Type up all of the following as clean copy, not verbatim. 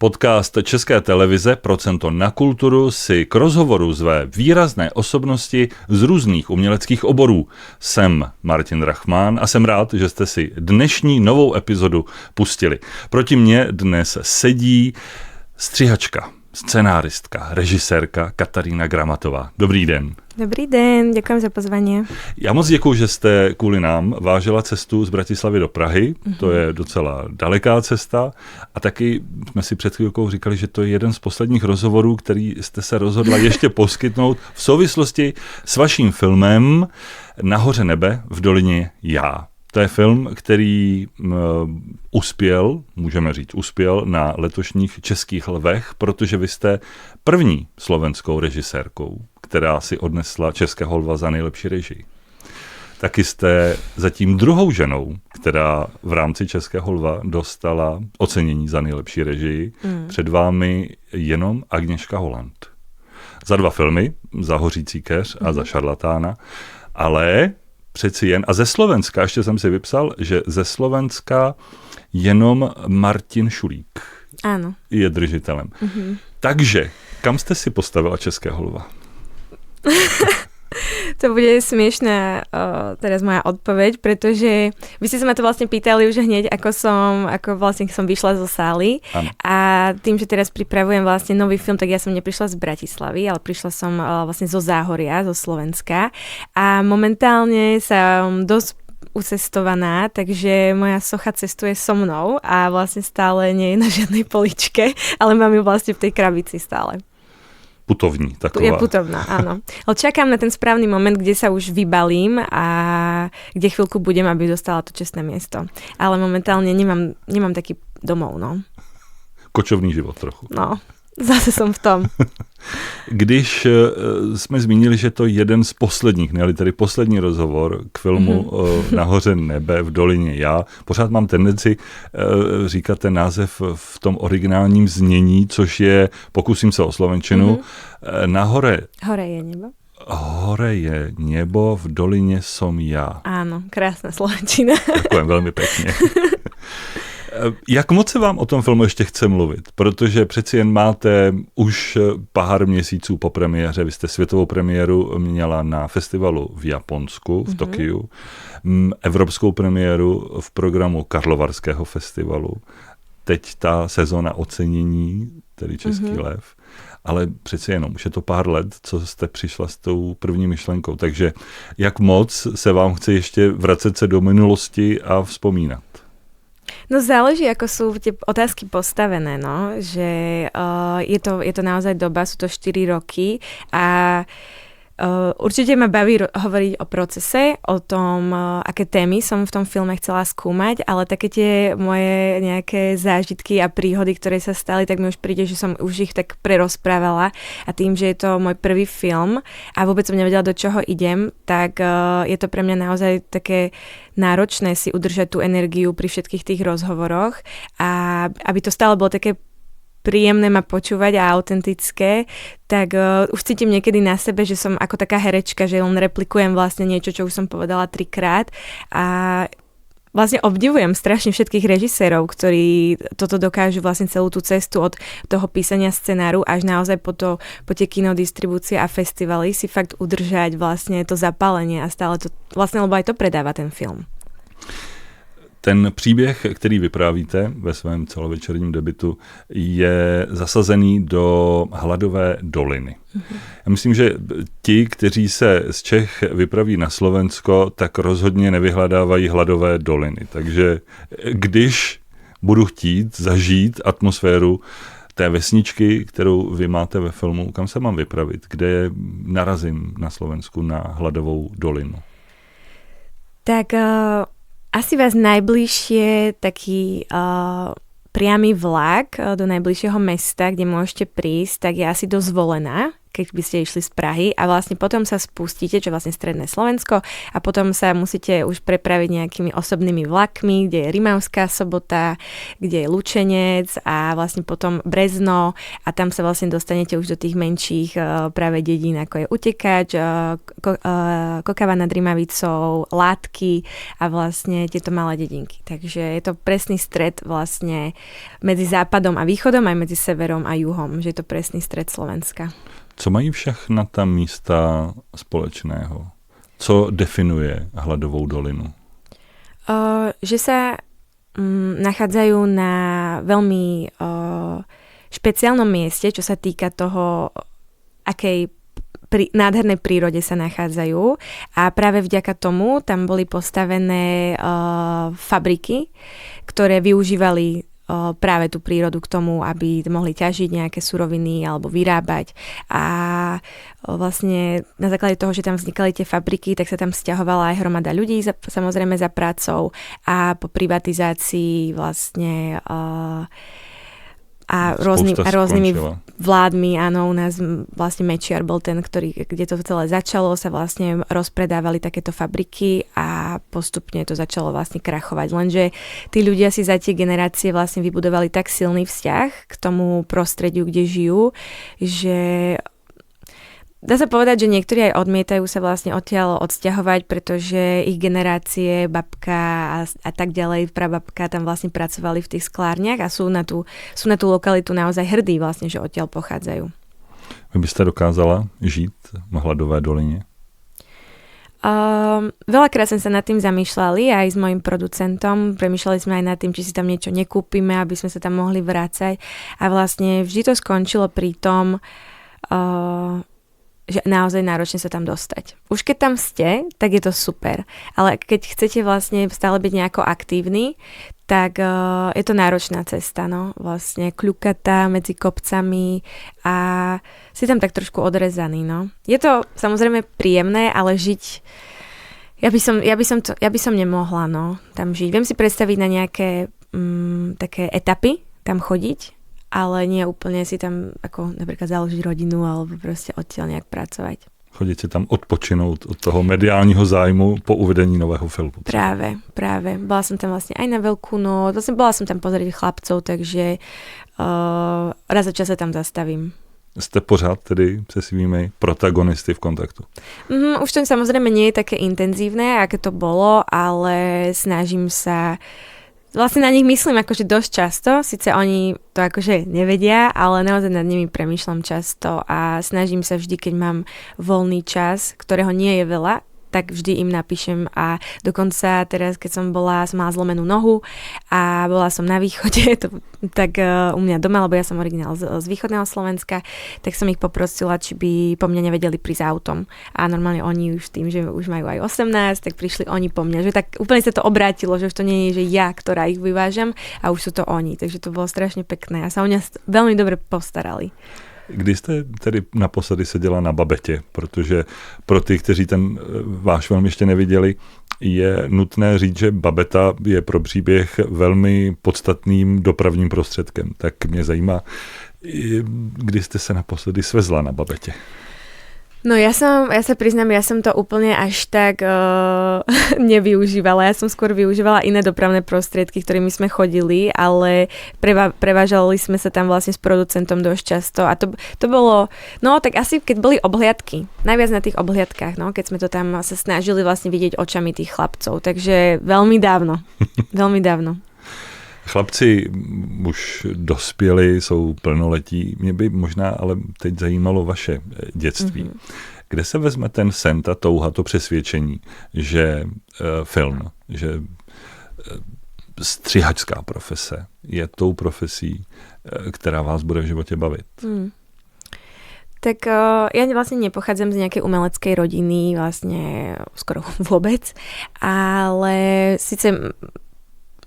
Podcast České televize Procento na kulturu si k rozhovoru zve výrazné osobnosti z různých uměleckých oborů. Jsem Martin Rachman a jsem rád, že jste si dnešní novou epizodu pustili. Proti mně dnes sedí střihačka, scenáristka, režisérka Katarína Gramatová. Dobrý den. Dobrý den, děkuji za pozvání. Já moc děkuji, že jste kvůli nám vážila cestu z Bratislavy do Prahy. To je docela daleká cesta. A taky jsme si před chvílkou říkali, že to je jeden z posledních rozhovorů, který jste se rozhodla ještě poskytnout v souvislosti s vaším filmem Nahoře nebe, v dolině já. To je film, který uspěl na letošních Českých lvech, protože vy jste první slovenskou režisérkou, která si odnesla Českého lva za nejlepší režii. Taky jste zatím druhou ženou, která v rámci Českého lva dostala ocenění za nejlepší režii. Před vámi jenom Agněška Holland. Za 2 filmy, za Hořící keř a za Šarlatána, ale přeci jen, a ze Slovenska, ještě jsem si vypsal, že ze Slovenska jenom Martin Šulík je držitelem. Takže, kam jste si postavila Českého lva? To bude smiešná teraz moja odpoveď, pretože vy ste sa ma to vlastne pýtali už hneď, ako som vyšla zo sály. Ano. A tým, že teraz pripravujem vlastne nový film, tak ja som neprišla z Bratislavy, ale prišla som vlastne zo Záhoria, zo Slovenska. A momentálne som dosť ucestovaná, takže moja socha cestuje so mnou a vlastne stále nie je na žiadnej poličke, ale mám ju vlastne v tej krabici stále. Putovní taková. Je putovná, áno. Ale čakám na ten správny moment, kde sa už vybalím a kde chvíľku budem, aby dostala to čestné miesto. Ale momentálne nemám taký domov, no. Kočovný život trochu. No, zase som v tom. Když jsme zmínili, že to je jeden z posledních, ne, tedy poslední rozhovor k filmu Nahoře nebe, v dolině já, pořád mám tendenci říkat ten název v tom originálním znění, což je, pokusím se o slovenčinu, Hore je nebo? Hore je nebo, v dolině som já. Áno, krásna slovenčina. Ďakujem veľmi pekne. Jak moc se vám o tom filmu ještě chce mluvit? Protože přeci jen máte už pár měsíců po premiéře, vy jste světovou premiéru měla na festivalu v Japonsku, v Tokiu, evropskou premiéru v programu Karlovarského festivalu, teď ta sezóna ocenění, tedy Český lev, ale přeci jenom už je to pár let, co jste přišla s tou první myšlenkou, takže jak moc se vám chce ještě vracet se do minulosti a vzpomínat? No záleží, ako sú tie otázky postavené, no, že je to naozaj doba, sú to 4 roky a určite ma baví hovoriť o procese, o tom, aké témy som v tom filme chcela skúmať, ale také tie moje nejaké zážitky a príhody, ktoré sa stali, tak mi už príde, že som už ich tak prerozprávala a tým, že je to môj prvý film a vôbec som nevedela, do čoho idem, tak je to pre mňa naozaj také náročné si udržať tú energiu pri všetkých tých rozhovoroch a aby to stále bolo také príjemné ma počúvať a autentické, tak už cítim niekedy na sebe, že som ako taká herečka, že len replikujem vlastne niečo, čo už som povedala 3-krát a vlastne obdivujem strašne všetkých režisérov, ktorí toto dokážu vlastne celú tú cestu od toho písania scenáru až naozaj po tie kinodistribúcie a festivaly si fakt udržať vlastne to zapálenie a stále to, vlastne, lebo aj to predáva ten film. Ten příběh, který vyprávíte ve svém celovečerním debutu, je zasazený do hladové doliny. Já myslím, že ti, kteří se z Čech vypraví na Slovensko, tak rozhodně nevyhledávají hladové doliny. Takže když budu chtít zažít atmosféru té vesničky, kterou vy máte ve filmu, kam se mám vypravit? Kde narazím na Slovensku na hladovou dolinu? Tak asi vás najbližšie taký priamy vlak do najbližšieho mesta, kde môžete prísť, tak je asi do Zvolena, keď by ste išli z Prahy a vlastne potom sa spustíte, čo je vlastne stredné Slovensko a potom sa musíte už prepraviť nejakými osobnými vlakmi, kde je Rimavská Sobota, kde je Lučenec a vlastne potom Brezno a tam sa vlastne dostanete už do tých menších práve dedín, ako je Utekač, Kokava nad Rimavicou, Látky a vlastne tieto malé dedinky. Takže je to presný stred vlastne medzi západom a východom, aj medzi severom a juhom, že je to presný stred Slovenska. Co mají všechna ta místa společného? Co definuje Hladovou dolinu? Že sa nachádzajú na veľmi špeciálnom mieste, čo sa týka toho, akej nádhernej prírode sa nachádzajú a práve vďaka tomu tam boli postavené fabriky, ktoré využívali práve tú prírodu k tomu, aby mohli ťažiť nejaké suroviny alebo vyrábať a vlastne na základe toho, že tam vznikali tie fabriky, tak sa tam sťahovala aj hromada ľudí samozrejme za prácou a po privatizácii vlastne a rôznymi vládmi, áno, u nás vlastne Mečiar bol ten, kde to celé začalo, sa vlastne rozpredávali takéto fabriky a postupne to začalo vlastne krachovať. Lenže tí ľudia si za tie generácie vlastne vybudovali tak silný vzťah k tomu prostrediu, kde žijú, že dá sa povedať, že niektorí aj odmietajú sa vlastne odtiaľ odsťahovať, pretože ich generácie, babka a tak ďalej, prababka tam vlastne pracovali v tých sklárniach a sú na tú lokalitu naozaj hrdí vlastne, že odtiaľ pochádzajú. Vy byste dokázala žít v Hladové dolině? Veľakrát sme sa nad tým zamýšľali aj s mojim producentom, premýšľali sme aj nad tým, či si tam niečo nekúpime, aby sme sa tam mohli vrácať a vlastne vždy to skončilo pri tom, že naozaj náročne sa tam dostať. Už keď tam ste, tak je to super. Ale keď chcete vlastne stále byť nejako aktívni, tak je to náročná cesta, no. Vlastne kľukatá medzi kopcami a si tam tak trošku odrezaný, no. Je to samozrejme príjemné, ale žiť ja by som nemohla, no, tam žiť. Viem si predstaviť na nejaké také etapy tam chodiť, ale nie úplne si tam ako napríklad založiť rodinu alebo proste odtiaľ nejak pracovať. Chodíte tam odpočinout od toho mediálního zájmu po uvedení nového filmu. Práve. Bola som tam vlastne aj na Veľkú noc, vlastne bola som tam pozrieť chlapcov, takže raz za čas sa tam zastavím. Jste pořád tedy se svými protagonisty v kontaktu? Už to samozrejme nie je také intenzívne, aké to bolo, ale snažím sa. Vlastne na nich myslím akože dosť často, síce oni to akože nevedia, ale naozaj nad nimi premýšľam často a snažím sa vždy, keď mám voľný čas, ktorého nie je veľa, tak vždy im napíšem a dokonca teraz, keď som mala zlomenú nohu a bola som na východe, tak u mňa doma, lebo ja som originál z východného Slovenska, tak som ich poprosila, či by po mňa nevedeli prísť autom. A normálne oni už tým, že už majú aj 18, tak prišli oni po mňa. Že tak úplne sa to obrátilo, že už to nie je, že ja, ktorá ich vyvážam a už sú to oni. Takže to bolo strašne pekné a sa o mňa veľmi dobre postarali. Kdy jste tedy naposledy seděla na babetě? Protože pro ty, kteří ten váš film ještě neviděli, je nutné říct, že babeta je pro příběh velmi podstatným dopravním prostředkem. Tak mě zajímá, kdy jste se naposledy svezla na babetě? No ja sa priznám, ja som to úplne až tak nevyužívala. Ja som skôr využívala iné dopravné prostriedky, ktorými sme chodili, ale prevážali sme sa tam vlastne s producentom dosť často a to bolo, no tak asi keď boli obhliadky, najviac na tých obhliadkách, no, keď sme to tam sa snažili vlastne vidieť očami tých chlapcov, takže veľmi dávno. Chlapci už dospěli, jsou plnoletí. Mě by možná ale teď zajímalo vaše dětství. Kde se vezme ten sen, ta touha, to přesvědčení, že film, že střihačská profese je tou profesí, která vás bude v životě bavit? Tak ja vlastne nepochádzam z nejakej umeleckej rodiny, vlastne skoro vôbec, ale síce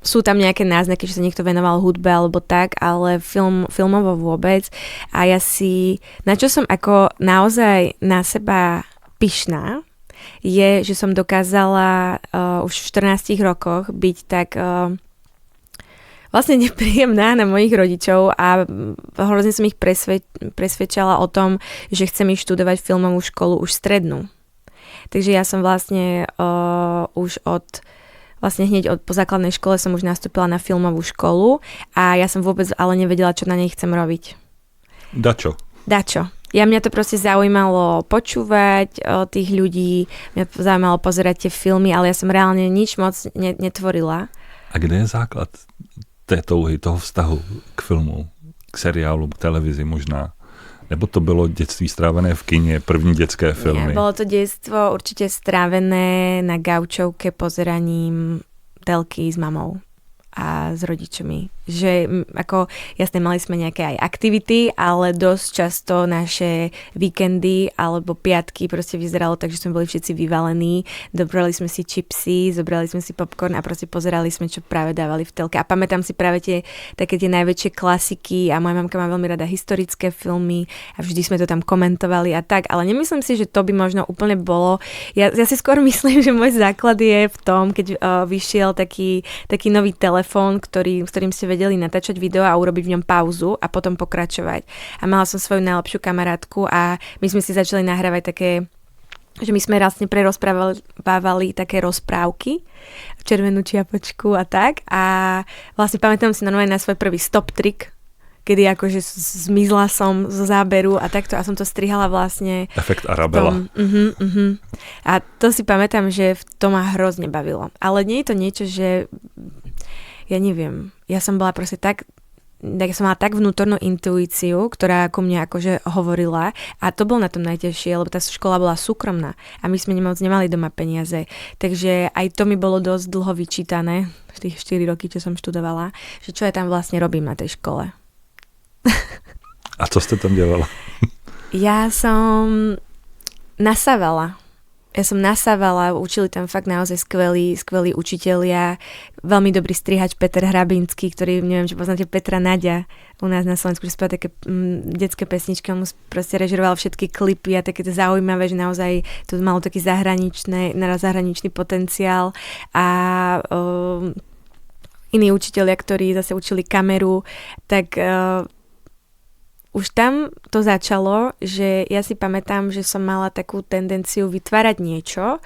sú tam nejaké náznaky, že sa niekto venoval hudbe alebo tak, ale filmovo vôbec. A ja si, na čo som ako naozaj na seba pyšná, je, že som dokázala už v 14 rokoch byť tak vlastne nepríjemná na mojich rodičov a hrozne som ich presvedčala o tom, že chcem ísť študovať filmovú školu už strednú. Takže ja som vlastne už hneď po základnej škole som už nastúpila na filmovú školu a ja som vôbec ale nevedela, čo na nej chcem robiť. Dačo. Mňa to proste zaujímalo počúvať tých ľudí, mňa zaujímalo pozerať tie filmy, ale ja som reálne nič moc netvorila. A kde je základ té touhy, toho vztahu k filmu, k seriálu, k televizi možná? Nebo to bylo dětství strávené v kině, první dětské filmy? Nie, bolo to detstvo určite strávené na gaučovke pozeraním telky s mamou a s rodičmi. Že ako, jasne, mali sme nejaké aj aktivity, ale dosť často naše víkendy alebo piatky proste vyzeralo tak, že sme boli všetci vyvalení, dobrali sme si čipsy, zobrali sme si popcorn a proste pozerali sme, čo práve dávali v telke. A pamätám si práve také tie najväčšie klasiky a moja mamka má veľmi rada historické filmy a vždy sme to tam komentovali a tak, ale nemyslím si, že to by možno úplne bolo. Ja si skôr myslím, že môj základ je v tom, keď vyšiel taký nový telefón, s ktorým ste vedeli natáčať video a urobiť v ňom pauzu a potom pokračovať. A mala som svoju najlepšiu kamarátku a my sme si začali nahrávať také, že my sme vlastne prerozprávali také rozprávky, Červenú čiapočku a tak. A vlastne pamätám si normálne na svoj prvý stop trick, kedy akože zmizla som zo záberu a takto a som to strihala vlastne. Efekt Arabela. A to si pamätám, že to ma hrozne bavilo. Ale nie je to niečo, že ja neviem, ja som bola proste ja som mala tak vnútornú intuíciu, ktorá ako mne akože hovorila a to bolo na tom najťažšie, lebo tá škola bola súkromná a my sme moc nemali doma peniaze, takže aj to mi bolo dosť dlho vyčítané v tých 4 roky, čo som študovala, že čo ja tam vlastne robím na tej škole. A co ste tam dělala? Ja som nasávala, učili tam fakt naozaj skvelí učitelia, veľmi dobrý strihač Peter Hrabinský, ktorý, neviem, či poznáte Petra Naďa u nás na Slovensku, že spieva také detské pesničky, on mu proste režiroval všetky klipy a také to zaujímavé, že naozaj to malo taký zahraničný potenciál a iní učitelia, ktorí zase učili kameru, tak už tam to začalo, že ja si pamätám, že som mala takú tendenciu vytvárať niečo,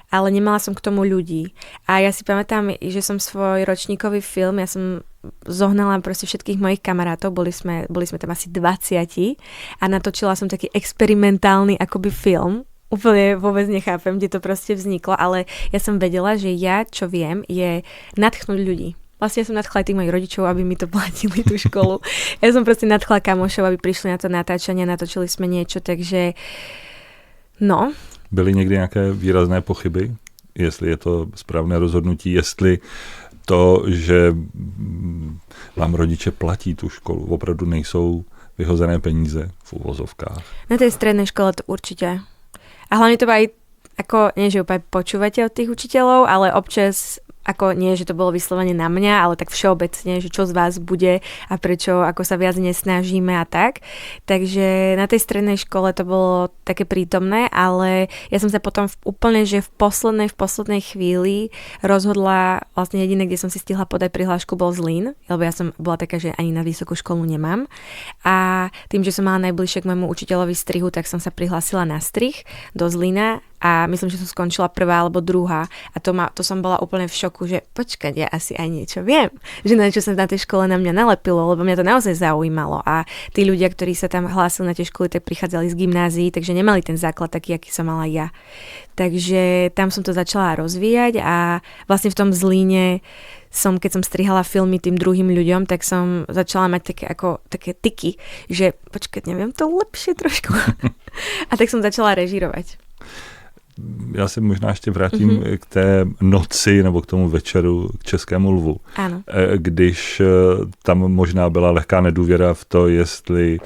ale nemala som k tomu ľudí. A ja si pamätám, že som svoj ročníkový film, ja som zohnala proste všetkých mojich kamarátov, boli sme tam asi 20 a natočila som taký experimentálny akoby film. Úplne vôbec nechápem, kde to proste vzniklo, ale ja som vedela, že ja, čo viem, je nadchnúť ľudí. Vlastne som nadchla aj tých mojich rodičov, aby mi to platili tú školu. Ja som proste nadchla kamošov, aby prišli na to natáčanie, natočili sme niečo, takže no. Byly někdy nějaké výrazné pochyby, jestli je to správné rozhodnutí, jestli to, že vám rodiče platí tu školu, opravdu nejsou vyhozené peníze v uvozovkách? Na tej strednej škole to určite. A hlavne to aj, ako, nie že úplne počúvate od tých učiteľov, ale občas ako nie, že to bolo vyslovene na mňa, ale tak všeobecne, že čo z vás bude a prečo, ako sa viac nesnažíme a tak. Takže na tej strednej škole to bolo také prítomné, ale ja som sa potom úplne, že v poslednej chvíli rozhodla, vlastne jediné, kde som si stihla podať prihlášku, bol Zlín, lebo ja som bola taká, že ani na vysokú školu nemám. A tým, že som mala najbližšie k môjmu učiteľovi strihu, tak som sa prihlásila na strih do Zlína a myslím, že som skončila prvá alebo druhá a to som bola úplne v šoku, že počkať, ja asi aj niečo viem, že na čo sa na tej škole na mňa nalepilo, lebo mňa to naozaj zaujímalo a tí ľudia, ktorí sa tam hlásili na tie školy, tak prichádzali z gymnázií, takže nemali ten základ taký, aký som mala ja. Takže tam som to začala rozvíjať a vlastne v tom Zlíne keď som strihala filmy tým druhým ľuďom, tak som začala mať také tiky, že počkať, neviem to lepšie trošku. A tak som začala režírovať. Já se možná ještě vrátím k té noci nebo k tomu večeru k Českému lvu. Ano. Když tam možná byla lehká nedůvěra v to, jestli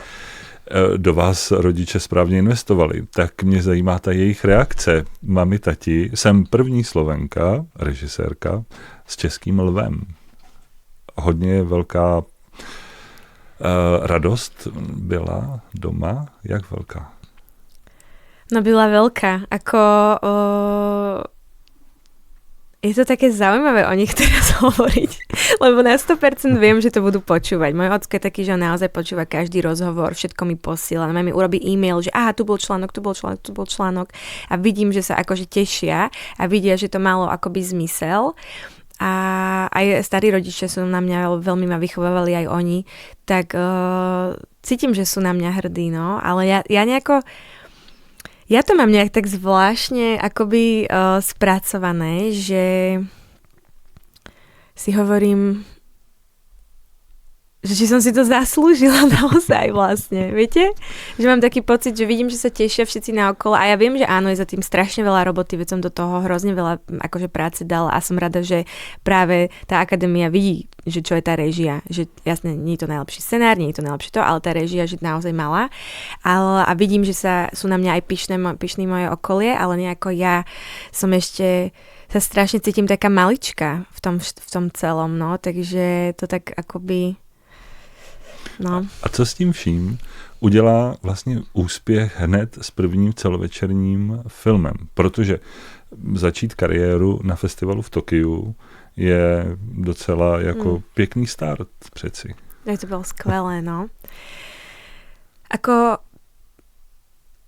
do vás rodiče správně investovali, tak mě zajímá ta jejich reakce. Mami, tati, jsem první Slovenka, režisérka, s Českým lvem. Hodně velká radost byla doma. Jak velká? No byla veľká. je to také zaujímavé o nich teraz hovoriť, lebo na 100% viem, že to budú počúvať. Môj ocko je taký, že on naozaj počúva každý rozhovor, všetko mi posiela, mi urobí e-mail, že aha, tu bol článok a vidím, že sa akože tešia a vidia, že to malo akoby zmysel. A aj starí rodičia sú na mňa, veľmi ma vychovávali aj oni, tak cítim, že sú na mňa hrdí, no, ale ja nejako... Ja to mám nejak tak zvláštne akoby spracované, že si hovorím, že či som si to zaslúžila naozaj vlastne, viete? Že mám taký pocit, že vidím, že sa tešia všetci naokolo a ja viem, že áno, je za tým strašne veľa roboty, veď som do toho hrozne veľa akože práce dala a som rada, že práve tá akadémia vidí, že čo je tá réžia, že jasne, nie je to najlepší scenár, nie je to najlepšie to, ale tá réžia, že naozaj malá. A vidím, že sú na mňa aj pyšné moje okolie, ale nejako ja som ešte sa strašne cítim taká malička v tom celom, no, takže to tak akoby... No. A co s tím vším udělá vlastně úspěch hned s prvním celovečerním filmem? Protože začít kariéru na festivalu v Tokiu je docela jako pěkný start přeci. To bylo skvelé, no. Ako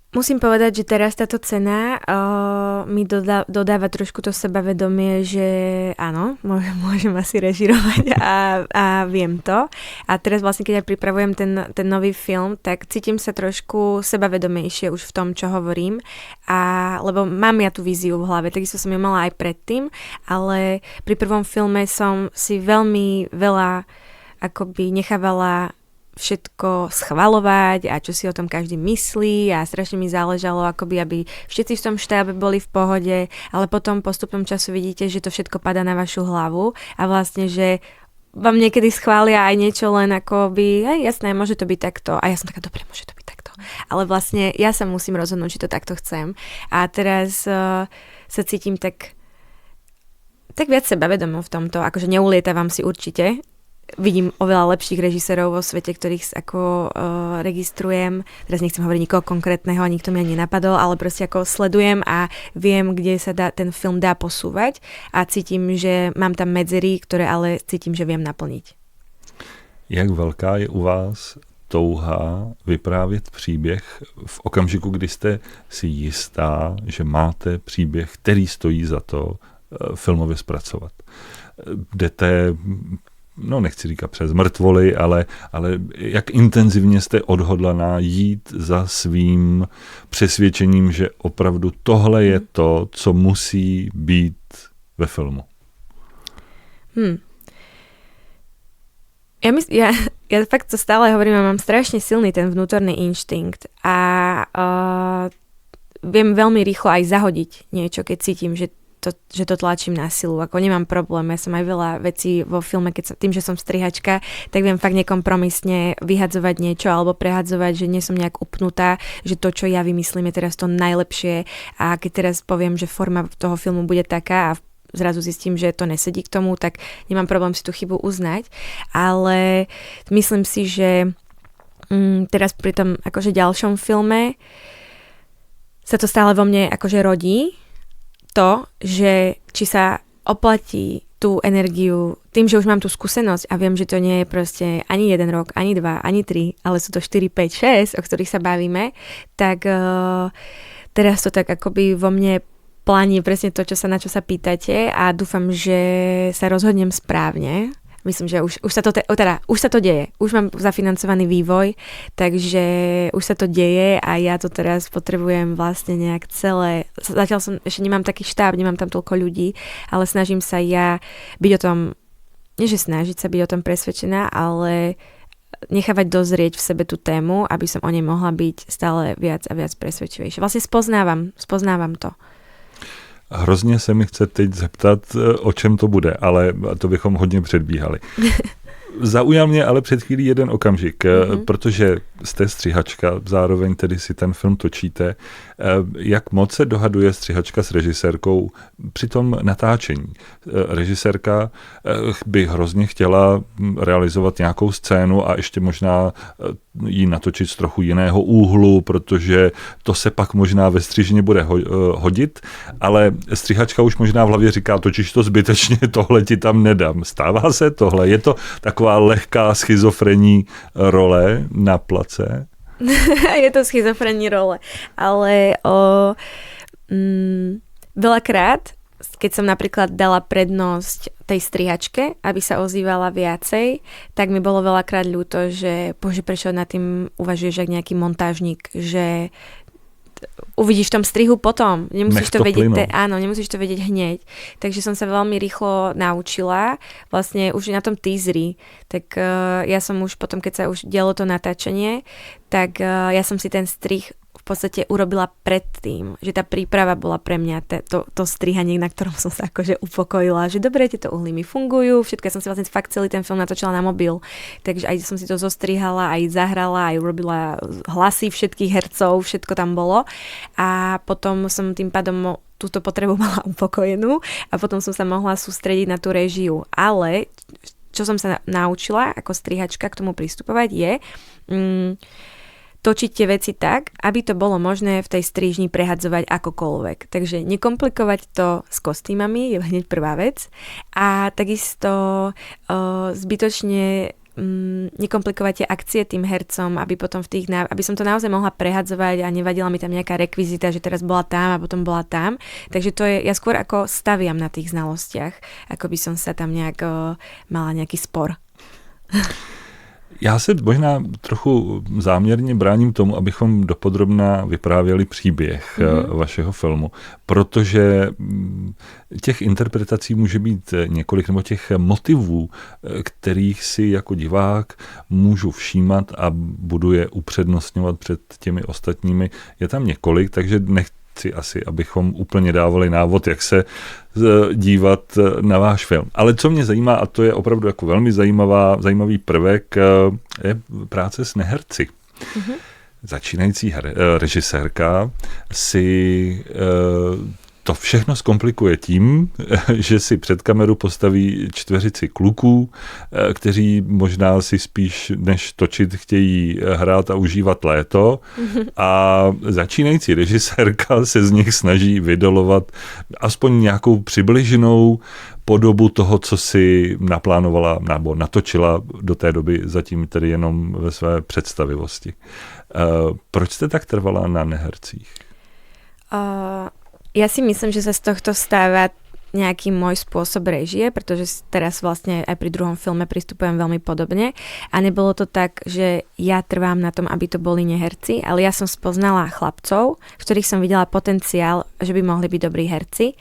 musím povedať, že teraz táto cena mi dodáva trošku to sebavedomie, že áno, môžem asi režirovať a viem to. A teraz vlastne, keď ja pripravujem ten nový film, tak cítim sa trošku sebavedomejšie už v tom, čo hovorím. Lebo mám ja tú víziu v hlave, takisto som ju mala aj predtým, ale pri prvom filme som si veľmi veľa akoby nechávala všetko schvaľovať a čo si o tom každý myslí a strašne mi záležalo, akoby, aby všetci v tom štábe boli v pohode, ale potom postupom času vidíte, že to všetko padá na vašu hlavu a vlastne, že vám niekedy schvália aj niečo len akoby, jasné, môže to byť takto a ja som taká, dobre, môže to byť takto, ale vlastne ja sa musím rozhodnúť, či to takto chcem a teraz sa cítim tak viac sebavedomo v tomto, akože neulietavam si určite. Vidím oveľa lepších režisérov vo svete, ktorých ako registrujem. Teraz nechcem hovoriť nikoho konkrétneho, nikto mi ani nenapadol, ale proste ako sledujem a viem, kde sa ten film dá posúvať a cítim, že mám tam medzery, ktoré ale cítim, že viem naplniť. Jak velká je u vás touha vyprávět příběh v okamžiku, kdy jste si jistá, že máte příběh, který stojí za to filmově zpracovat? Jdete... no nechci říkat přes mrtvoly, ale jak intenzivně jste odhodlaná jít za svým přesvědčením, že opravdu tohle je to, co musí být ve filmu? Ja fakt to stále hovorím, mám strašne silný ten vnútorný inštinkt a viem veľmi rýchlo aj zahodiť niečo, keď cítim, že to tlačím na silu, ako nemám problém, ja som aj veľa vecí vo filme, tým, že som strihačka, tak viem fakt nekompromisne vyhadzovať niečo alebo prehadzovať, že nie som nejak upnutá, že to, čo ja vymyslím, je teraz to najlepšie a keď teraz poviem, že forma toho filmu bude taká a zrazu zistím, že to nesedí k tomu, tak nemám problém si tú chybu uznať, ale myslím si, že teraz pri tom akože ďalšom filme sa to stále vo mne akože rodí, to, že či sa oplatí tú energiu tým, že už mám tú skúsenosť a viem, že to nie je proste ani 1 rok, ani 2, ani 3, ale sú to 4, 5, 6, o ktorých sa bavíme, tak teraz to tak akoby vo mne pláni presne to, na čo sa pýtate a dúfam, že sa rozhodnem správne. Myslím, že už sa to deje. Už mám zafinancovaný vývoj, takže už sa to deje a ja to teraz potrebujem vlastne nejak celé. Zatiaľ ešte nemám taký štáb, nemám tam toľko ľudí, ale snažím sa ja byť o tom, nie že snažiť sa byť o tom presvedčená, ale nechávať dozrieť v sebe tú tému, aby som o nej mohla byť stále viac a viac presvedčivejšia. Vlastne spoznávam to. Hrozně se mi chce teď zeptat, o čem to bude, ale to bychom hodně předbíhali. Zaujal mě ale před chvílí jeden okamžik, protože jste střihačka, zároveň tedy si ten film točíte. Jak moc se dohaduje střihačka s režisérkou při tom natáčení? Režisérka by hrozně chtěla realizovat nějakou scénu a ještě možná ji natočit z trochu jiného úhlu, protože to se pak možná ve střižně bude hodit, ale střihačka už možná v hlavě říká, točíš to zbytečně, tohle ti tam nedám. Stává se tohle? Je to taková lehká schizofrenní role na place? Je to schizofrenní role, ale veľakrát, keď som napríklad dala prednosť tej strihačke, aby sa ozývala viacej, tak mi bolo veľakrát ľúto, že bože, prečo nad tým uvažuješ jak nejaký montážnik, že uvidíš v tom strihu potom. Nemusíš to vedieť, áno, nemusíš to vedieť hneď. Takže som sa veľmi rýchlo naučila, vlastne už na tom teaseri, tak ja som už potom, keď sa už dialo to natáčanie, tak ja som si ten strih v podstate urobila predtým, že tá príprava bola pre mňa to strihanie, na ktorom som sa akože upokojila, že dobre, tieto uhly mi fungujú, všetko, ja som si vlastne fakt celý ten film natočila na mobil, takže aj som si to zostrihala, aj zahrala, aj urobila hlasy všetkých hercov, všetko tam bolo a potom som tým pádom túto potrebu mala upokojenú a potom som sa mohla sústrediť na tú režiu, ale čo som sa naučila ako strihačka k tomu pristupovať je točiť tie veci tak, aby to bolo možné v tej strižni prehadzovať akokoľvek. Takže nekomplikovať to s kostýmami je hneď prvá vec a takisto zbytočne nekomplikovať tie akcie tým hercom, aby potom aby som to naozaj mohla prehadzovať a nevadila mi tam nejaká rekvizita, že teraz bola tam a potom bola tam. Takže to je, ja skôr ako staviam na tých znalostiach, ako by som sa tam nejak mala nejaký spor. Já se možná trochu záměrně bráním tomu, abychom dopodrobna vyprávěli příběh vašeho filmu, protože těch interpretací může být několik, nebo těch motivů, kterých si jako divák můžu všímat a budu je upřednostňovat před těmi ostatními. Je tam několik, takže nechci asi, abychom úplně dávali návod, jak se dívat na váš film. Ale co mě zajímá, a to je opravdu jako velmi zajímavý prvek, je práce s neherci. Mm-hmm. Začínající režisérka si to všechno zkomplikuje tím, že si před kameru postaví čtveřici kluků, kteří možná si spíš než točit chtějí hrát a užívat léto a začínající režisérka se z nich snaží vydolovat aspoň nějakou přibliženou podobu toho, co si naplánovala nebo natočila do té doby zatím tedy jenom ve své představivosti. Proč jste tak trvala na nehercích? Ja si myslím, že sa z tohto stáva nejaký môj spôsob režie, pretože teraz vlastne aj pri druhom filme pristupujem veľmi podobne a nebolo to tak, že ja trvám na tom, aby to boli neherci, ale ja som spoznala chlapcov, v ktorých som videla potenciál, že by mohli byť dobrí herci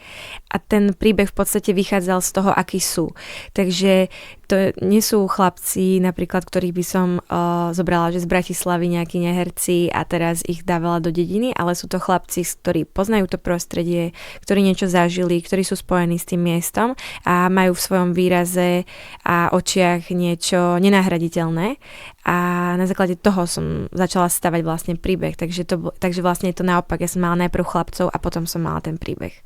a ten príbeh v podstate vychádzal z toho, akí sú. Takže to nie sú chlapci, napríklad, ktorých by som zobrala, že z Bratislavy nejakí neherci a teraz ich dávala do dediny, ale sú to chlapci, ktorí poznajú to prostredie, ktorí niečo zažili, ktorí sú spojení s tým miestom a majú v svojom výraze a očiach niečo nenahraditeľné. A na základe toho som začala stavať vlastne príbeh, takže vlastne je to naopak. Ja som mala najprv chlapcov a potom som mala ten príbeh.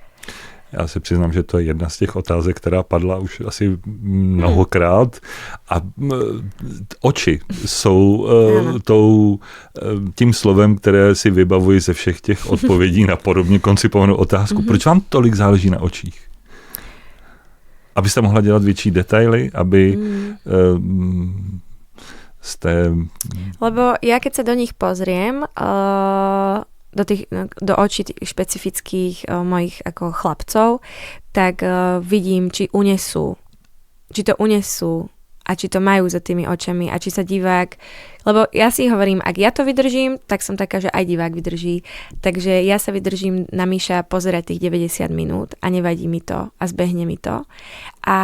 Já se přiznám, že to je jedna z těch otázek, která padla už asi mnohokrát. A oči jsou tím slovem, které si vybavuji ze všech těch odpovědí na podobně koncipovanou otázku. Proč vám tolik záleží na očích? Abyste mohla dělat větší detaily, aby ste... Lebo ja keď sa do nich pozriem, do očí špecifických mojich ako chlapcov, tak vidím, či to unesú a či to majú za tými očami a či sa divák, lebo ja si hovorím, ak ja to vydržím, tak som taká, že aj divák vydrží, takže ja sa vydržím na Miša pozerať tých 90 minút a nevadí mi to a zbehne mi to a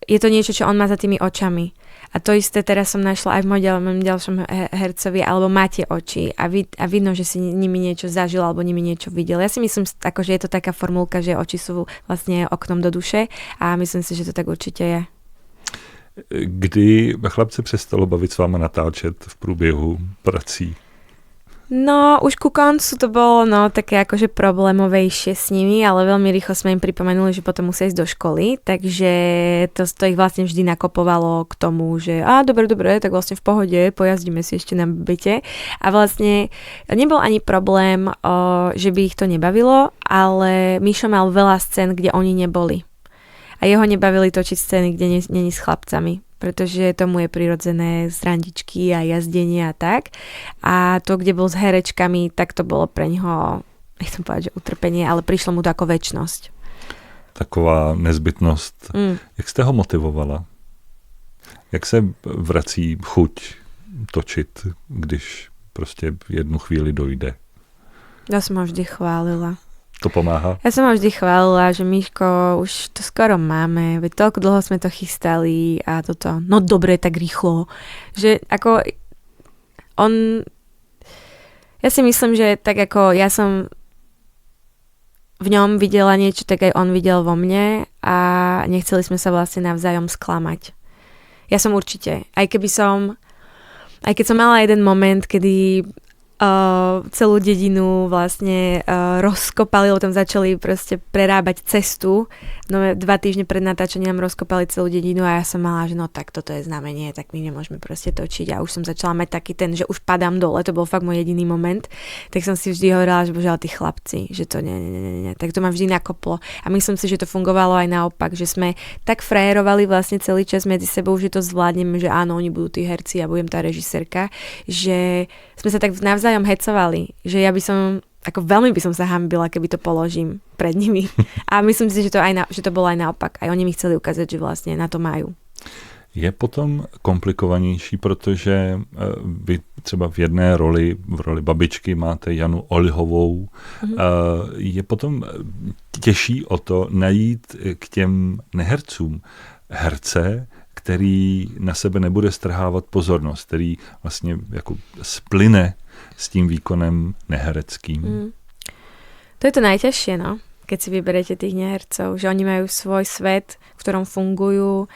je to niečo, čo on má za tými očami. A to isté teraz som našla aj v mojom ďalšom hercovi, alebo máte oči a vidno, že si nimi niečo zažil alebo nimi niečo videl. Ja si myslím, že je to taká formulka, že oči sú vlastne oknom do duše a myslím si, že to tak určite je. Kdy chlapce přestalo bavit s váma natáčet v průběhu prací? No, už ku koncu to bolo také akože problémovejšie s nimi, ale veľmi rýchlo sme im pripomenuli, že potom musia ísť do školy, takže to ich vlastne vždy nakopovalo k tomu, že dobre, tak vlastne v pohode, pojazdíme si ešte na byte. A vlastne nebol ani problém, že by ich to nebavilo, ale Mišo mal veľa scén, kde oni neboli. A jeho nebavili točiť scény, kde není s chlapcami, pretože tomu je prirodzené z randičky a jazdenie a tak. A to, kde bol s herečkami, tak to bolo pre ňoho, nechcem povedať, že utrpenie, ale prišlo mu to ako večnosť. Taková nezbytnost. Jak jste ho motivovala? Jak se vrací chuť točit, když prostě v jednu chvíli dojde? Ja som ho vždy chválila. To pomáha? Ja som ho vždy chválila, že Miško, už to skoro máme, veď toľko dlho sme to chystali a toto, no dobre, tak rýchlo. Že ako ja si myslím, že tak ako ja som v ňom videla niečo, tak aj on videl vo mne a nechceli sme sa vlastne navzájom sklamať. Ja som určite, aj keď som mala jeden moment, kedy celú dedinu vlastne rozkopali, lebo tam začali proste prerábať cestu. No 2 týždne pred natáčaním rozkopali celú dedinu a ja som mala, že tak toto je znamenie, tak my nemôžeme proste točiť a už som začala mať taký ten, že už padám dole, to bol fakt môj jediný moment, tak som si vždy hovorila, že bože, ale tí chlapci, že to nie, tak to ma vždy nakoplo a myslím si, že to fungovalo aj naopak, že sme tak frajerovali vlastne celý čas medzi sebou, že to zvládneme, že áno, oni budú tí herci a budem tá režisérka, že sme sa tak navzájom hecovali, že ja by som ako veľmi by som sa hanbila, keby to položím pred nimi. A myslím si, že to bolo aj naopak. Aj oni mi chceli ukázať, že vlastne na to majú. Je potom komplikovanější, protože vy třeba v jedné roli, v roli babičky máte Janu Olhovou. Je potom těžší o to najít k těm nehercům herce, který na sebe nebude strhávat pozornost, který vlastně jako splyne s tím výkonem nehereckým. To je to najťažšie, keď si vyberete tých nehercov, že oni majú svoj svet, v ktorom fungujú,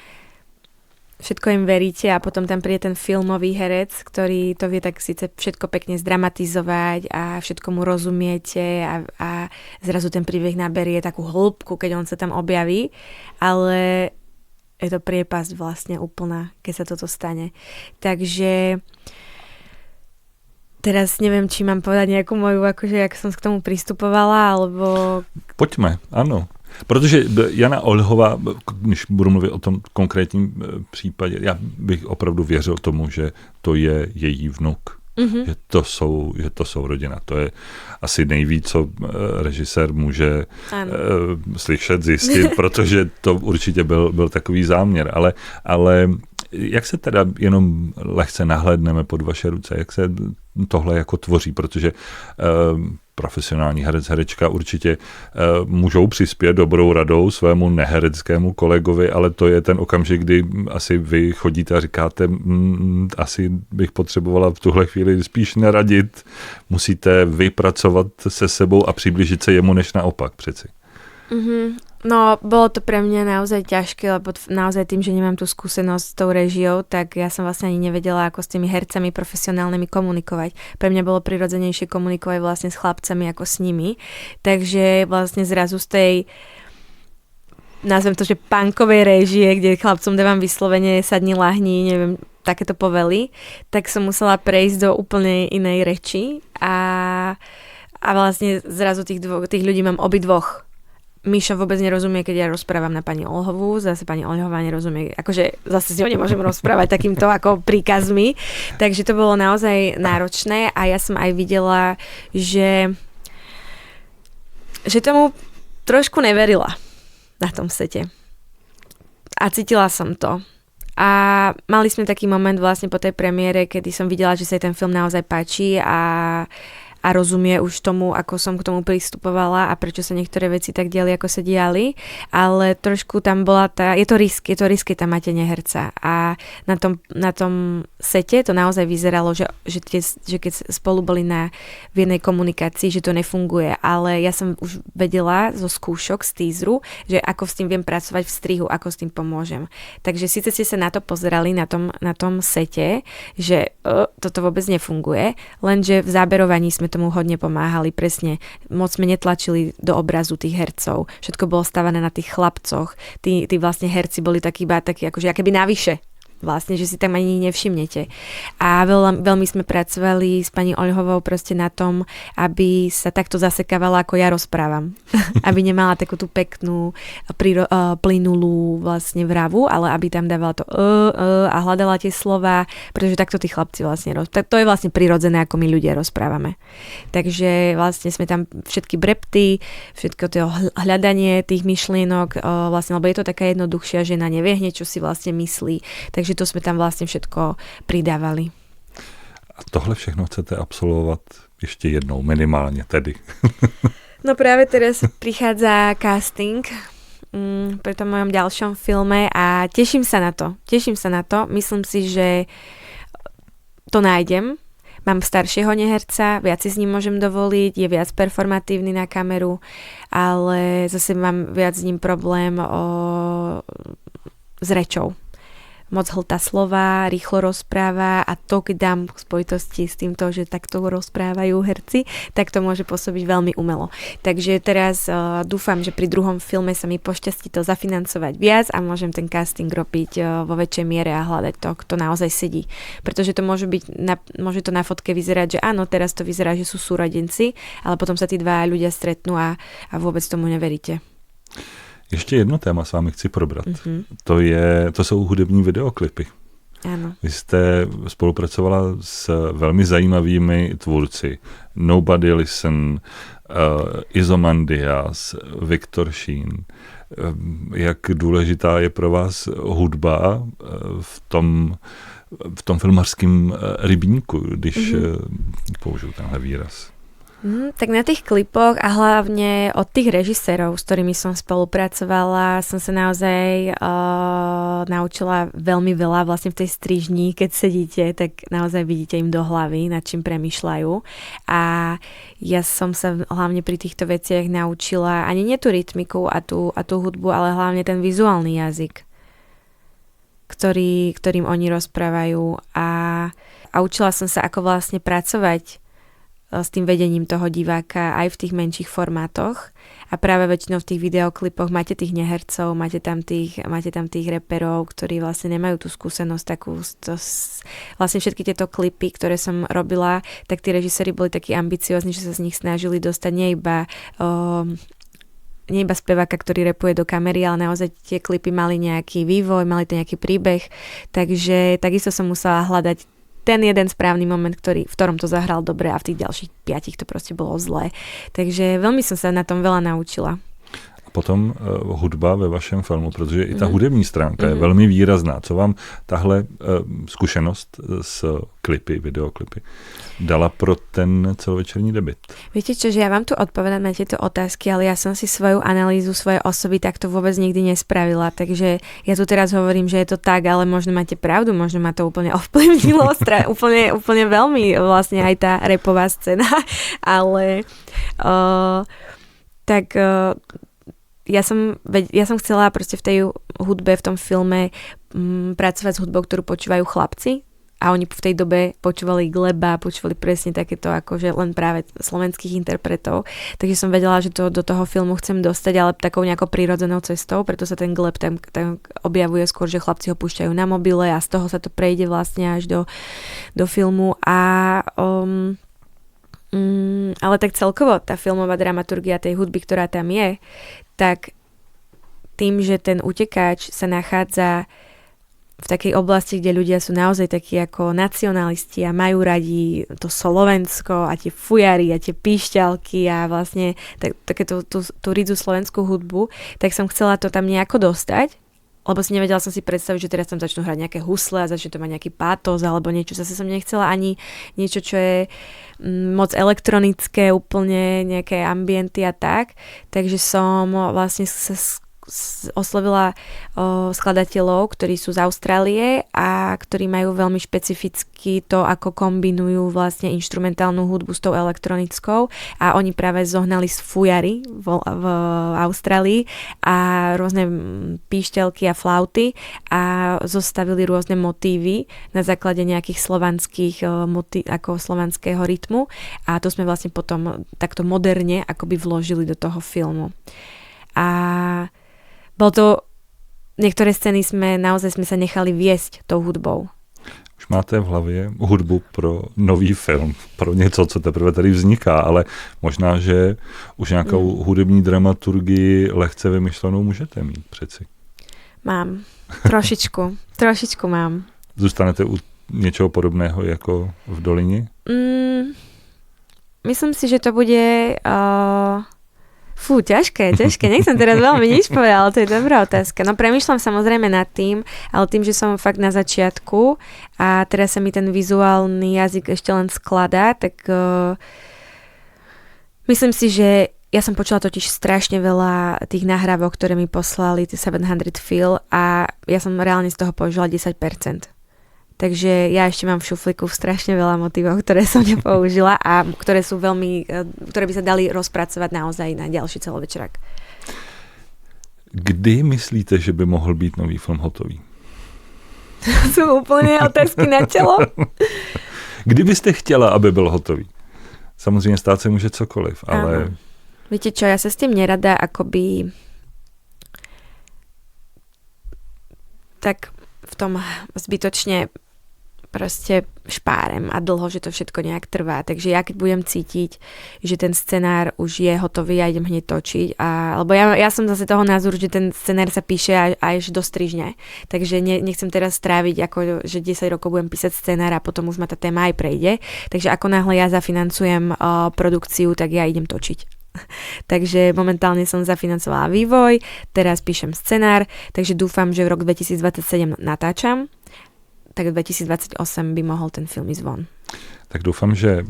všetko im veríte a potom tam príde ten filmový herec, ktorý to vie tak síce všetko pekne zdramatizovať a všetko mu rozumiete a zrazu ten príbeh naberie takú hĺbku, keď on sa tam objaví, ale je to priepasť vlastne úplná, keď sa toto stane. Takže teraz neviem, či mám povedať nejakú moju, akože jak som k tomu pristupovala, alebo... Pojďme, ano. Protože Jana Olhová, když budu mluvit o tom konkrétním případě, já bych opravdu věřil tomu, že to je její vnuk. Že to jsou rodina. To je asi nejvíc, co režisér může slyšet, zjistit, protože to určitě byl takový záměr. Ale jak se teda jenom lehce nahlédneme pod vaše ruce, jak se tohle jako tvoří, protože profesionální herec, herečka určitě můžou přispět dobrou radou svému nehereckému kolegovi, ale to je ten okamžik, kdy asi vy chodíte a říkáte, asi bych potřebovala v tuhle chvíli spíš neradit, musíte vypracovat se sebou a přiblížit se jemu, než naopak přeci. No, bolo to pre mňa naozaj ťažké, lebo naozaj tým, že nemám tú skúsenosť s tou režiou, tak ja som vlastne ani nevedela, ako s tými hercami profesionálnymi komunikovať. Pre mňa bolo prirodzenejšie komunikovať vlastne s chlapcami ako s nimi. Takže vlastne zrazu z tej, nazvem to, že punkovej režie, kde chlapcom dávam vyslovene sadni, lahni, neviem, takéto povely, tak som musela prejsť do úplne inej reči a vlastne zrazu tých ľudí mám obidvoch. Mišo vôbec nerozumie, keď ja rozprávam na pani Olhovú, zase pani Olhová nerozumie, akože zase si ho nemôžem rozprávať takýmto ako príkazmi, takže to bolo naozaj náročné a ja som aj videla, že tomu trošku neverila na tom sete a cítila som to. A mali sme taký moment vlastne po tej premiére, kedy som videla, že sa jej ten film naozaj páči a a rozumie už tomu, ako som k tomu pristupovala a prečo sa niektoré veci tak diali, ako sa diali, ale trošku tam bola je to risk, keď tam máte neherca a na tom sete to naozaj vyzeralo, že keď spolu boli v jednej komunikácii, že to nefunguje, ale ja som už vedela zo skúšok, z teaseru, že ako s tým viem pracovať v strihu, ako s tým pomôžem. Takže síce ste sa na to pozerali na tom sete, že toto vôbec nefunguje, lenže v záberovaní sme tomu hodne pomáhali, presne. Moc sme netlačili do obrazu tých hercov. Všetko bolo stavané na tých chlapcoch. Tí vlastne herci boli takí akože akéby navyše. Vlastne, že si tam ani nevšimnete. A veľmi sme pracovali s pani Oľhovou proste na tom, aby sa takto zasekávala, ako ja rozprávam. Aby nemala takú tú peknú, plynulú vlastne vravu, ale aby tam dávala to a hľadala tie slova, pretože takto tí chlapci vlastne to je vlastne prirodzené, ako my ľudia rozprávame. Takže vlastne sme tam všetky brepty, všetko to hľadanie tých myšlienok, vlastne, lebo je to taká jednoduchšia žena, nevie hneď, čo si vlastne myslí. Takže to sme tam vlastne všetko pridávali. A tohle všechno chcete absolvovat ještě jednou, minimálně tedy. No práve teraz prichádza casting pri tom mojom ďalšom filme a teším sa na to. Myslím si, že to nájdem. Mám staršieho neherca, viac si s ním môžem dovoliť, je viac performatívny na kameru, ale zase mám viac s ním problém s rečou. Moc hltá slova, rýchlo rozpráva a to, keď dám v spojitosti s týmto, že takto rozprávajú herci, tak to môže pôsobiť veľmi umelo. Takže teraz dúfam, že pri druhom filme sa mi pošťastí to zafinancovať viac a môžem ten casting robiť vo väčšej miere a hľadať to, kto naozaj sedí. Pretože to môže to na fotke vyzerať, že áno, teraz to vyzerá, že sú súrodenci, ale potom sa tí dva ľudia stretnú a vôbec tomu neveríte. Ještě jedno téma s vámi chci probrat. To jsou hudební videoklipy. Ano. Vy jste spolupracovala s velmi zajímavými tvůrci. Nobody Listen, Izomandias, Viktor Sheen. Jak důležitá je pro vás hudba v tom filmařském rybníku, když použiju tenhle výraz? Tak na tých klipoch a hlavne od tých režisérov, s ktorými som spolupracovala, som sa naozaj naučila veľmi veľa vlastne v tej strižni, keď sedíte, tak naozaj vidíte im do hlavy, nad čím premýšľajú. A ja som sa hlavne pri týchto veciach naučila ani nie tú rytmiku a tú hudbu, ale hlavne ten vizuálny jazyk, ktorým oni rozprávajú. A učila som sa, ako vlastne pracovať s tým vedením toho diváka aj v tých menších formátoch a práve väčšinou v tých videoklipoch máte tých nehercov, máte tam tých reperov, ktorí vlastne nemajú tú skúsenosť takú, vlastne všetky tieto klipy, ktoré som robila, tak tí režiséri boli takí ambiciózni, že sa z nich snažili dostať nie iba speváka, ktorý rapuje do kamery, ale naozaj tie klipy mali nejaký vývoj, mali to nejaký príbeh, takže takisto som musela hľadať ten jeden správny moment, v ktorom to zahral dobre a v tých ďalších 5 to proste bolo zlé. Takže veľmi som sa na tom veľa naučila. A potom hudba ve vašem filmu, protože i ta hudební stránka je velmi výrazná. Co vám tahle zkušenost s klipy, videoklipy dala pro ten celovečerní debut? Viete čo, že ja vám tu odpovedám na tieto otázky, ale ja som si svoju analýzu svojej osoby takto vôbec nikdy nespravila, takže ja tu teraz hovorím, že je to tak, ale možno máte pravdu, možno ma to úplne ovplyvnilo, úplne veľmi vlastne aj tá rapová scéna, ale ja som chcela proste v tej hudbe, v tom filme pracovať s hudbou, ktorú počúvajú chlapci. A oni v tej dobe počúvali Gleba, počúvali presne takéto akože len práve slovenských interpretov. Takže som vedela, že to do toho filmu chcem dostať, ale takou nejakou prírodzenou cestou, preto sa ten Gleb tam objavuje skôr, že chlapci ho púšťajú na mobile a z toho sa to prejde vlastne až do filmu. Ale tak celkovo tá filmová dramaturgia tej hudby, ktorá tam je, tak tým, že ten utekáč sa nachádza v takej oblasti, kde ľudia sú naozaj takí ako nacionalisti a majú radi to Slovensko a tie fujary a tie píšťalky a vlastne takéto tú ridzu slovenskú hudbu, tak som chcela to tam nejako dostať lebo si nevedela som si predstaviť, že teraz tam začnú hrať nejaké husle a začne to mať nejaký pátos alebo niečo. Zase som nechcela ani niečo, čo je moc elektronické, úplne nejaké ambienty a tak. Takže som vlastne sa oslovila skladateľov, ktorí sú z Austrálie a ktorí majú veľmi špecificky to, ako kombinujú vlastne inštrumentálnu hudbu s tou elektronickou a oni práve zohnali z fujary v Austrálii a rôzne píšťalky a flauty a zostavili rôzne motívy na základe nejakých slovanských ako slovanského rytmu a to sme vlastne potom takto moderne akoby vložili do toho filmu. A bolo to, niektoré scény sme sa nechali viesť tou hudbou. Už máte v hlavě hudbu pro nový film, pro něco, co teprve tady vzniká, ale možná, že už nějakou hudební dramaturgii lehce vymyšlenou můžete mít přeci. Mám. Trošičku mám. Zůstanete u něčeho podobného jako v Dolině? Myslím si, že to bude... ťažké. Nechcem teraz veľmi nič povedať, ale to je dobrá otázka. No premýšľam samozrejme nad tým, ale tým, že som fakt na začiatku a teraz sa mi ten vizuálny jazyk ešte len skladá, tak myslím si, že ja som počula totiž strašne veľa tých nahrávok, ktoré mi poslali, tie 700 Feel a ja som reálne z toho použila 10%. Takže ja ešte mám v šuflíku strašne veľa motívov, ktoré som nepoužila a ktoré sú ktoré by sa dali rozpracovať naozaj na ďalší celovečerák. Kdy myslíte, že by mohl být nový film hotový? Sú úplne otázky na telo. Kdy byste chtěla, aby byl hotový? Samozřejmě stát se může cokoliv, ale... Áno. Viete čo, ja sa s tým nerada akoby tak v tom zbytočne proste špárem a dlho, že to všetko nejak trvá. Takže ja keď budem cítiť, že ten scenár už je hotový, ja idem hneď točiť. Lebo ja som zase toho názoru, že ten scenár sa píše až do strižne. Takže nechcem teraz stráviť, ako, že 10 rokov budem písať scenár a potom už ma tá téma aj prejde. Takže ako náhle ja zafinancujem produkciu, tak ja idem točiť. Takže momentálne som zafinancovala vývoj, teraz píšem scenár, takže dúfam, že v rok 2027 natáčam, tak 2028 by mohol ten film ísť von. Tak doufám, že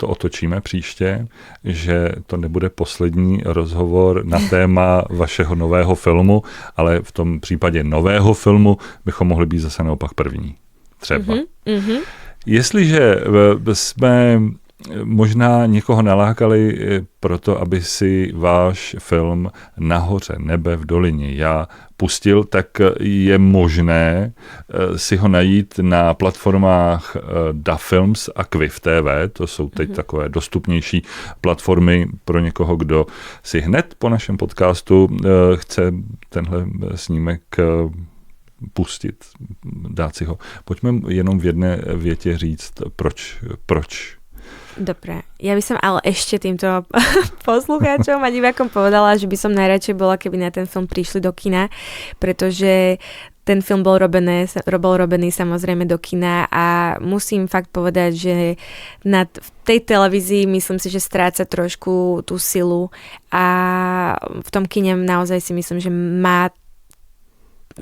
to otočíme příště, že to nebude poslední rozhovor na téma vašeho nového filmu, ale v tom případě nového filmu bychom mohli být zase naopak první. Třeba. Mm-hmm. Jestliže jsme možná někoho nalákali proto, aby si váš film Nahoře nebe v dolině já pustil, tak je možné si ho najít na platformách DaFilms a Quiff TV. To jsou teď takové dostupnější platformy pro někoho, kdo si hned po našem podcastu chce tenhle snímek pustit, dát si ho. Pojďme jenom v jedné větě říct, proč. Dobre, ja by som ale ešte týmto poslucháčom a divákom povedala, že by som najradšej bola, keby na ten film prišli do kina, pretože ten film bol robený samozrejme do kina a musím fakt povedať, že v tej televízii myslím si, že stráca trošku tú silu a v tom kine naozaj si myslím,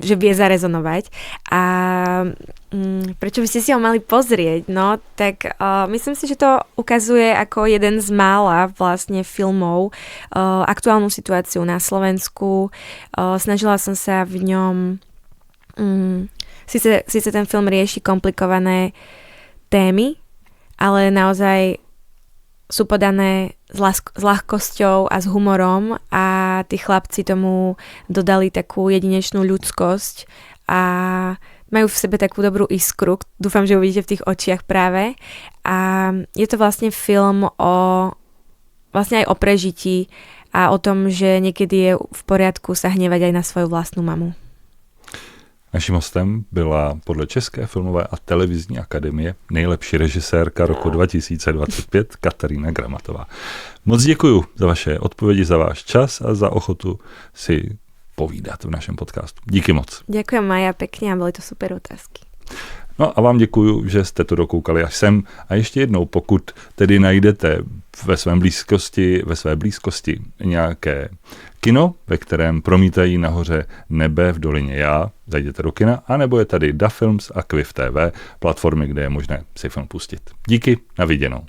že vie zarezonovať a prečo by ste si ho mali pozrieť? No, tak myslím si, že to ukazuje ako jeden z mála vlastne filmov aktuálnu situáciu na Slovensku. Snažila som sa v ňom síce ten film rieši komplikované témy, ale naozaj sú podané s ľahkosťou a s humorom a tí chlapci tomu dodali takú jedinečnú ľudskosť a majú v sebe takú dobrú iskru. Dúfam, že uvidíte v tých očiach práve. A je to vlastne film vlastne aj o prežití a o tom, že niekedy je v poriadku sa hnevať aj na svoju vlastnú mamu. Naším hostem byla podle České filmové a televizní akademie nejlepší režisérka roku 2025 Katarína Gramatová. Moc děkuju za vaše odpovědi, za váš čas a za ochotu si povídat v našem podcastu. Díky moc. Ďakujem Maja, pekne a boli to super otázky. No a vám děkuju, že jste to dokoukali až sem a ještě jednou, pokud tedy najdete ve své blízkosti nějaké kino, ve kterém promítají nahoře Nebe v dolině já, zajděte do kina, anebo je tady Da Films a Quiff TV, platformy, kde je možné si film pustit. Díky, na viděnou.